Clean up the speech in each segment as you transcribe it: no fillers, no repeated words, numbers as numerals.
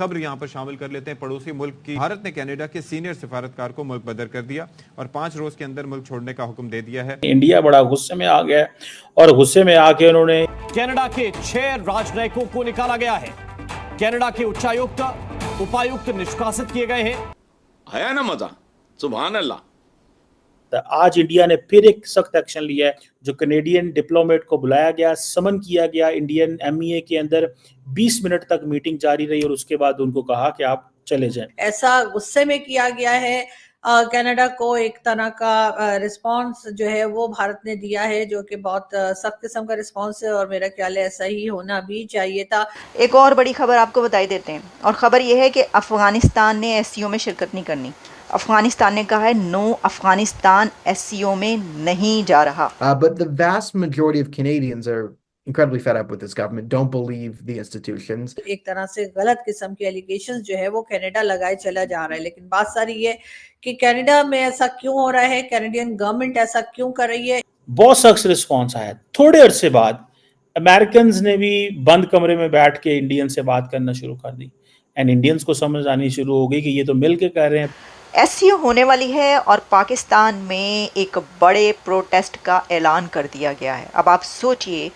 खबर यहाँ पर शामिल कर लेते हैं। पड़ोसी मुल्क की भारत ने कनाडा के सीनियर सिफारतकार को मुल्क बदर कर दिया और 5 रोज के अंदर मुल्क छोड़ने का हुक्म दे दिया है। इंडिया बड़ा गुस्से में आ गया और गुस्से में आके उन्होंने कनाडा के 6 राजनयिकों को निकाला गया है। कनाडा के उच्चायुक्त, उपायुक्त निष्कासित किए गए हैं। आया ना मजा, सुभान अल्लाह। आज इंडिया ने फिर एक सख्त एक्शन लिया है। जो कनेडियन डिप्लोमेट को बुलाया गया, समन किया गया इंडियन एमईए के अंदर, 20 मिनट तक मीटिंग जारी रही और उसके बाद उनको कहा कि आप चले जाएं। ऐसा गुस्से में किया गया है। कनाडा को एक तरह का रिस्पांस जो है वो भारत ने दिया है, जो कि बहुत सख्त किस्म का रिस्पांस है और मेरा ख्याल है ऐसा ही होना भी चाहिए था। एक और बड़ी खबर आपको बताई देते हैं, और खबर यह है कि अफगानिस्तान ने एससीओ में शिरकत नहीं करनी। अफगानिस्तान ने कहा है नो, अफगानिस्तान एससीओ में नहीं जा रहा। But the vast majority of Canadians are incredibly fed up with this government, don't believe the institutions. एक तरह से गलत किस्म के एलिगेशंस जो है वो कनाडा लगाए चला जा रहा है, लेकिन बात सारी ये कि कनाडा में ऐसा क्यों हो रहा है, कैनेडियन गवर्नमेंट ऐसा क्यों कर रही है। बहुत सख्त रिस्पॉन्स आया। थोड़े अरसे बाद अमेरिकन ने भी बंद कमरे में बैठ के इंडियन से बात करना शुरू कर दी एंड इंडियंस को समझ आनी शुरू हो गई कि ये तो मिल के कर रहे हैं। एससीओ होने वाली है और पाकिस्तान में एक बड़े प्रोटेस्ट का ऐलान कर दिया गया है। अब आप सोचिए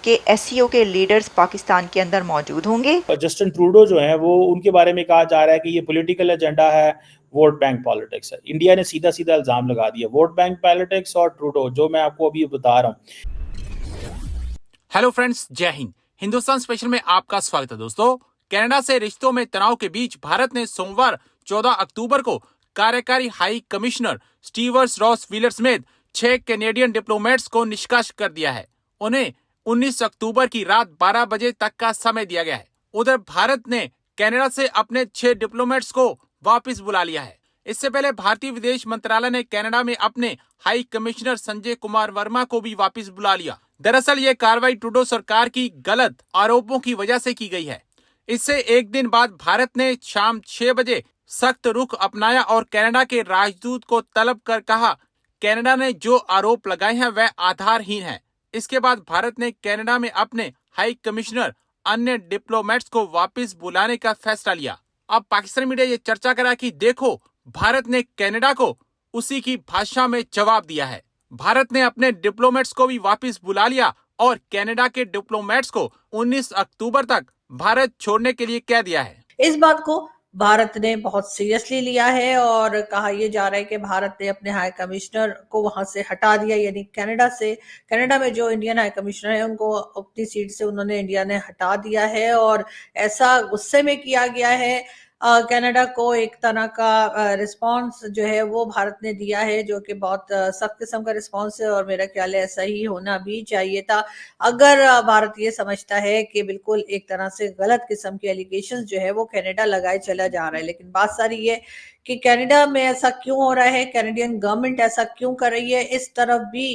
कि एससीओ के लीडर्स पाकिस्तान के अंदर मौजूद होंगे। जस्टिन ट्रूडो जो है वो, उनके बारे में कहा जा रहा है कि ये पॉलिटिकल एजेंडा है, वोट बैंक पॉलिटिक्स है। इंडिया ने सीधा सीधा इल्जाम लगा दिया, वोट बैंक पॉलिटिक्स और ट्रूडो, जो मैं आपको अभी बता रहा हूँ। हेलो फ्रेंड्स, जय हिंद। हिंदुस्तान स्पेशल में आपका स्वागत है। दोस्तों, कनाडा से रिश्तों में तनाव के बीच भारत ने सोमवार 14 अक्टूबर को कार्यकारी हाई कमिश्नर स्टीवर्स रॉस व्हीलर समेत 6 कैनेडियन डिप्लोमेट्स को निष्कासित कर दिया है। उन्हें 19 अक्टूबर की रात 12 बजे तक का समय दिया गया है। उधर भारत ने कनाडा से अपने 6 डिप्लोमेट्स को वापस बुला लिया है। इससे पहले भारतीय विदेश मंत्रालय ने कनाडा में अपने हाई कमिश्नर संजय कुमार वर्मा को भी वापस बुला लिया। दरअसल ये कार्रवाई ट्रूडो सरकार की गलत आरोपों की वजह से की गई है। इससे एक दिन बाद भारत ने शाम 6 बजे सख्त रुख अपनाया और कनाडा के राजदूत को तलब कर कहा कनाडा ने जो आरोप लगाए हैं वह आधारहीन है। इसके बाद भारत ने कनाडा में अपने हाई कमिश्नर, अन्य डिप्लोमेट्स को वापस बुलाने का फैसला लिया। अब पाकिस्तानी मीडिया ये चर्चा करा कि देखो, भारत ने कनाडा को उसी की भाषा में जवाब दिया है। भारत ने अपने डिप्लोमेट्स को भी वापस बुला लिया और कनाडा के डिप्लोमेट्स को 19 अक्टूबर तक भारत छोड़ने के लिए कह दिया है। इस बात को भारत ने बहुत सीरियसली लिया है और कहा यह जा रहा है कि भारत ने अपने हाई कमिश्नर को वहां से हटा दिया, यानी कनाडा में जो इंडियन हाई कमिश्नर है उनको अपनी सीट से उन्होंने इंडिया ने हटा दिया है और ऐसा गुस्से में किया गया है। कनाडा को एक तरह का रिस्पांस जो है वो भारत ने दिया है, जो कि बहुत सख्त किस्म का रिस्पांस है और मेरा ख्याल है ऐसा ही होना भी चाहिए था। अगर भारत ये समझता है कि बिल्कुल एक तरह से गलत किस्म के एलिगेशंस जो है वो कनाडा लगाए चला जा रहा है, लेकिन बात सारी ये कि कनाडा में ऐसा क्यों हो रहा है, कैनेडियन गवर्नमेंट ऐसा क्यों कर रही है, इस तरफ भी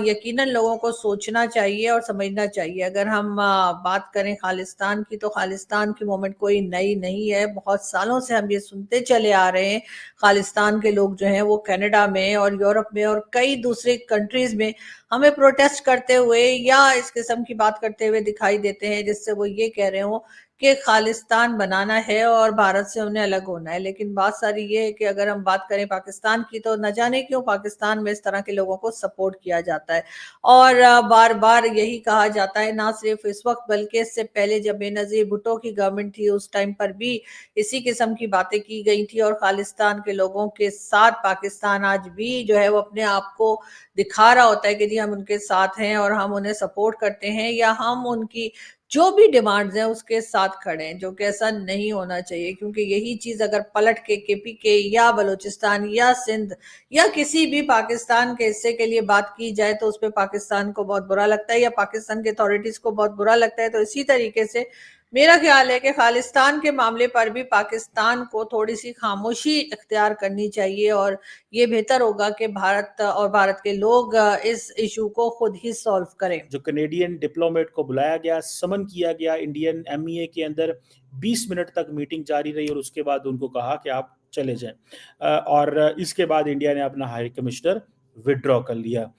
यकीनन लोगों को सोचना चाहिए और समझना चाहिए। अगर हम बात करें खालिस्तान की, तो खालिस्तान की मूवमेंट कोई नई नहीं है। बहुत सालों से हम ये सुनते चले आ रहे हैं। खालिस्तान के लोग जो हैं वो कनाडा में और यूरोप में और कई दूसरे कंट्रीज में हमें प्रोटेस्ट करते हुए या इस किस्म की बात करते हुए दिखाई देते हैं, जिससे वो ये कह रहे हो कि खालिस्तान बनाना है और भारत से उन्हें अलग होना है। लेकिन बात सारी ये है कि अगर हम बात करें पाकिस्तान की, तो न जाने क्यों पाकिस्तान में इस तरह के लोगों को सपोर्ट किया जाता है और बार बार यही कहा जाता है, ना सिर्फ इस वक्त बल्कि इससे पहले जब बेनजीर भुट्टो की गवर्नमेंट थी उस टाइम पर भी इसी किस्म की बातें की गई थी और खालिस्तान के लोगों के साथ पाकिस्तान आज भी जो है वो अपने आप को दिखा रहा होता है कि जी हम उनके साथ हैं और हम उन्हें सपोर्ट करते हैं या हम उनकी जो भी डिमांड्स हैं उसके साथ खड़े हैं, जो कि ऐसा नहीं होना चाहिए। क्योंकि यही चीज अगर पलट के केपीके या बलूचिस्तान या सिंध या किसी भी पाकिस्तान के हिस्से के लिए बात की जाए तो उस पर पाकिस्तान को बहुत बुरा लगता है या पाकिस्तान के अथॉरिटीज को बहुत बुरा लगता है। तो इसी तरीके से मेरा ख्याल है कि खालिस्तान के मामले पर भी पाकिस्तान को थोड़ी सी खामोशी इख्तियार करनी चाहिए और ये बेहतर होगा कि भारत और भारत के लोग इस इशू को खुद ही सॉल्व करें। जो कनेडियन डिप्लोमेट को बुलाया गया, समन किया गया इंडियन एमईए के अंदर, 20 मिनट तक मीटिंग जारी रही और उसके बाद उनको कहा कि आप चले जाएं। और इसके बाद इंडिया ने अपना हाई कमिश्नर विदड्रॉ कर लिया।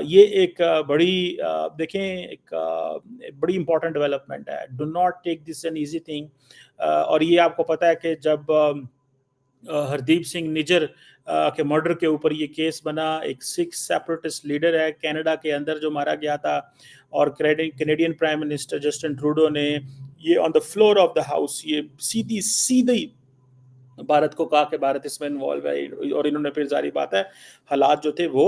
ये एक बड़ी देखें एक बड़ी इंपॉर्टेंट डेवलपमेंट है। Do not take this an easy thing. और ये आपको पता है कि जब हरदीप सिंह निज्जर के मर्डर के ऊपर ये केस बना, एक सिख सेपरेटिस्ट लीडर है कनाडा के अंदर जो मारा गया था, और Canadian prime minister Justin Trudeau ने ये on the floor of the house ये सीधी भारत को कहा कि भारत इसमें इन्वॉल्व है, और इन्होंने फिर जारी बात है हालात जो थे वो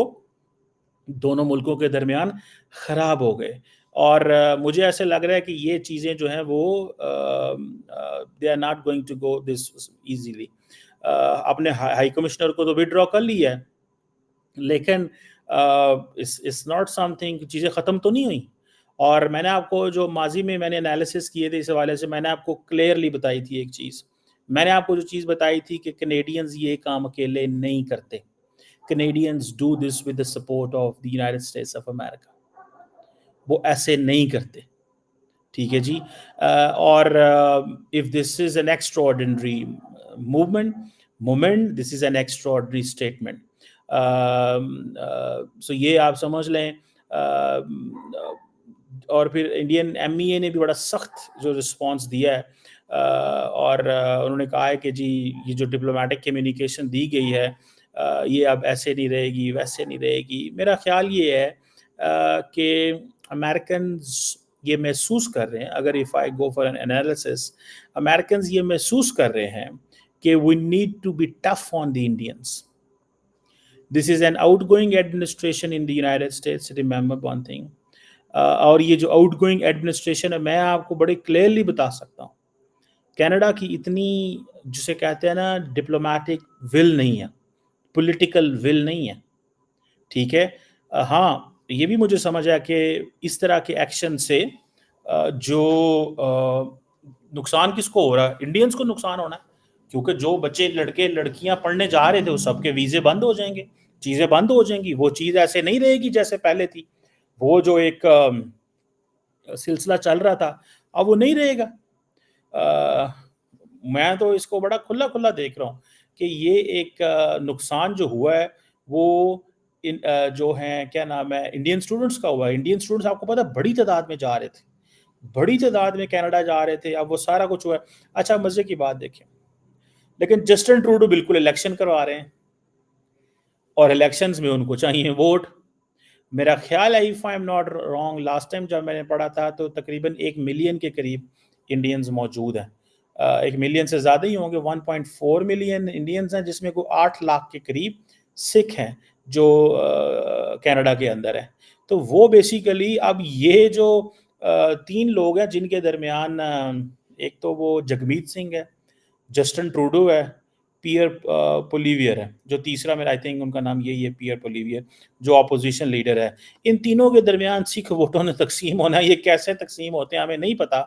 दोनों मुल्कों के दरमियान खराब हो गए। और मुझे ऐसे लग रहा है कि ये चीज़ें जो हैं वो they are not going to go this easily. अपने हाई कमिश्नर को तो विड्रॉ कर लिया है, लेकिन इट्स नॉट समथिंग, चीज़ें ख़त्म तो नहीं हुई। और मैंने आपको जो माजी में मैंने एनालिसिस किए थे इस हवाले से, मैंने आपको क्लियरली बताई थी एक चीज़। मैंने आपको जो चीज़ बताई थी कि कैनेडियंस ये काम अकेले नहीं करते। Canadians do this with the support of the United States of America. वो ऐसे नहीं करते, ठीक है जी। और if this is an extraordinary movement, this is an extraordinary statement. So ये आप समझ लें। और फिर इंडियन एमईए ने भी बड़ा सख्त जो रिस्पांस दिया है, और उन्होंने कहा है कि जी ये जो डिप्लोमेटिक कम्युनिकेशन दी गई है ये अब ऐसे नहीं रहेगी, वैसे नहीं रहेगी। मेरा ख्याल ये है कि अमेरिकन्स ये महसूस कर रहे हैं, अगर if I go for an analysis, Americans ये महसूस कर रहे हैं कि we need to be tough on the Indians. This is an outgoing administration in the United States, remember one thing. और ये जो आउटगोइंग एडमिनिस्ट्रेशन है, मैं आपको बड़े क्लियरली बता सकता हूँ, कनाडा की इतनी जिसे कहते हैं ना डिप्लोमेटिक विल नहीं है, पॉलिटिकल विल नहीं है, ठीक है। हाँ, ये भी मुझे समझ आया कि इस तरह के एक्शन से जो नुकसान किसको हो रहा है, इंडियंस को नुकसान होना है, क्योंकि जो बच्चे लड़के लड़कियां पढ़ने जा रहे थे वो सबके वीज़े बंद हो जाएंगे, चीज़ें बंद हो जाएंगी। वो चीज़ ऐसे नहीं रहेगी जैसे पहले थी। वो जो एक सिलसिला चल रहा था अब वो नहीं रहेगा। मैं तो इसको बड़ा खुला खुला देख रहा हूँ कि ये एक नुकसान जो हुआ है वो जो हैं क्या नाम है इंडियन स्टूडेंट्स का हुआ है। इंडियन स्टूडेंट्स आपको पता है बड़ी तादाद में जा रहे थे, बड़ी तादाद में कनाडा जा रहे थे। अब वो सारा कुछ हुआ है। अच्छा, मजे की बात देखें, लेकिन जस्टिन ट्रूडो बिल्कुल इलेक्शन करवा रहे हैं, और इलेक्शंस में उनको चाहिए वोट। मेरा ख्याल है, if I am not wrong, last time जब मैंने पढ़ा था तो तकरीबन 1 मिलियन के करीब इंडियंस मौजूद हैं। 1 मिलियन से ज़्यादा ही होंगे, 1.4 मिलियन इंडियंस हैं, जिसमें कोई 8 लाख के करीब सिख हैं जो कनाडा के अंदर है। तो वो बेसिकली अब ये जो 3 लोग हैं जिनके दरमियान एक तो वो जगमीत सिंह है, जस्टिन ट्रूडो है, पियर पोलिवियर है, जो तीसरा मेरा आई थिंक उनका नाम यही है, पियर पोलिवियर, जो अपोजिशन लीडर है। इन तीनों के दरमियान सिख वोटों ने तकसीम होना, ये कैसे तकसीम होते हैं हमें नहीं पता।